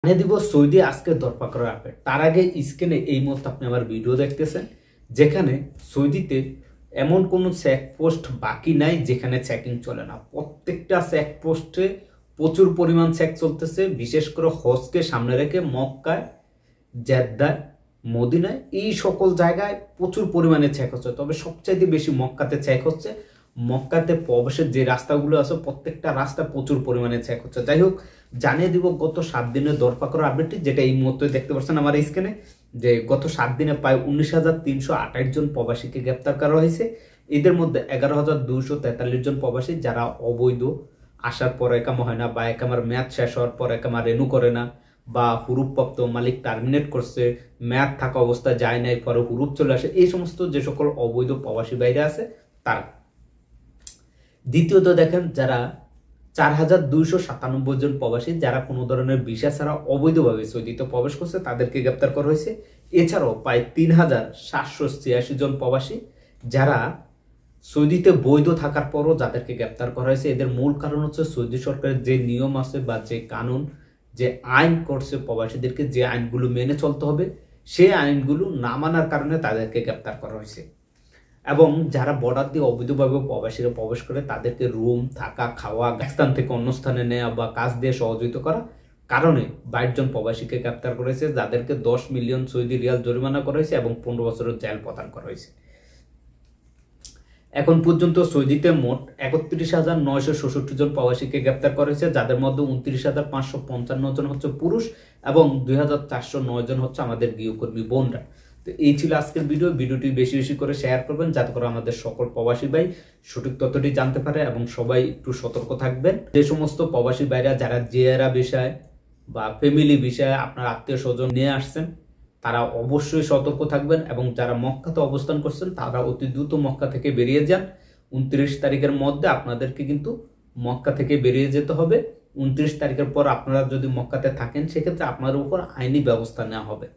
জানিয়ে দিব সৌদি আজকে দরপাকড় আপডেট। তার আগে স্ক্রিনে এই মুহূর্তে আপনি আমার ভিডিও দেখতেছেন, যেখানে সৌদিতে এমন কোনো চেকপোস্ট বাকি নাই যেখানে চেকিং চলে না। প্রত্যেকটা চেকপোস্টে প্রচুর পরিমাণ চেক চলতেছে, বিশেষ করে হজকে সামনে রেখে মক্কায়, জেদ্দায়, মদিনায় এই সকল জায়গায় প্রচুর পরিমাণে চেক হচ্ছে। তবে সবচাইতে বেশি মক্কাতে চেক হচ্ছে। মক্কাতে প্রবেশের যে রাস্তাগুলো আছে প্রত্যেকটা রাস্তা প্রচুর পরিমাণে চেক হচ্ছে। যাই হোক, জানিয়ে দিব গত 7 দিনের দরপাকড় আপডেটটি, যেটা এই মুহূর্তে দেখতে পাচ্ছেন আমার স্ক্রিনে, যে গত 7 দিনে প্রায় 19,328 জন প্রবাসীকে গ্রেপ্তার করা হয়েছে। এদের মধ্যে 11,243 জন প্রবাসী যারা অবৈধ আসার পর একামা হয় না, বা একামার মেয়াদ শেষ হওয়ার পর একামা রেনু করে না, বা হুরুপপ্রাপ্ত মালিক টার্মিনেট করছে, মেয়াদ থাকা অবস্থা যায় নাই, পরে হুরুপ চলে আসে, এই সমস্ত যে সকল অবৈধ প্রবাসী বাইরে আছে তারা। দ্বিতীয়ত দেখেন, যারা 4,297 জন প্রবাসী যারা কোনো ধরনের ভিসা ছাড়া অবৈধভাবে সৌদিতে প্রবেশ করছে তাদেরকে গ্রেপ্তার করা হয়েছে। এছাড়াও প্রায় 3,786 জন প্রবাসী যারা সৌদিতে বৈধ থাকার পরও যাদেরকে গ্রেপ্তার করা হয়েছে। এদের মূল কারণ হচ্ছে সৌদি সরকারের যে নিয়ম আছে বা যে কানুন, যে আইন করছে প্রবাসীদেরকে, যে আইনগুলো মেনে চলতে হবে, সেই আইনগুলো না মানার কারণে তাদেরকে গ্রেপ্তার করা হয়েছে। এবং যারা বর্ডার দিয়ে অবৈধভাবে প্রবাসীরা প্রবেশ করে তাদেরকে রুম, থাকা, খাওয়া, এক স্থান থেকে অন্য স্থানে নেওয়া বা কাজ দিয়ে সহযোগিতা করা কারণে 22 জন প্রবাসীকে গ্রেপ্তার করেছে, যাদেরকে 10 মিলিয়ন সৌদি রিয়াল জরিমানা করা হয়েছে এবং 15 বছরের জেল প্রদান করা হয়েছে। এখন পর্যন্ত সৌদিতে মোট 31,966 জন প্রবাসীকে গ্রেপ্তার করা হয়েছে, যাদের মধ্যে 29,555 জন হচ্ছে পুরুষ এবং 2,409 জন হচ্ছে আমাদের গৃহকর্মী বোনরা। তো এই ছিল আজকের ভিডিওটি বেশি বেশি করে শেয়ার করবেন, যাতে করে আমাদের সকল প্রবাসী ভাই সঠিক তথ্যটি জানতে পারে এবং সবাই একটু সতর্ক থাকবেন। যে সমস্ত প্রবাসী ভাইরা যারা জিয়ারা বিষয় বা ফ্যামিলি বিষয়ে আপনার আত্মীয় স্বজন নিয়ে আসছেন, তারা অবশ্যই সতর্ক থাকবেন। এবং যারা মক্কাতে অবস্থান করছেন তারা অতি দ্রুত মক্কা থেকে বেরিয়ে যান। 29 তারিখের মধ্যে আপনাদেরকে কিন্তু মক্কা থেকে বেরিয়ে যেতে হবে। 29 তারিখের পর আপনারা যদি মক্কাতে থাকেন সেক্ষেত্রে আপনার উপর আইনি ব্যবস্থা নেওয়া হবে।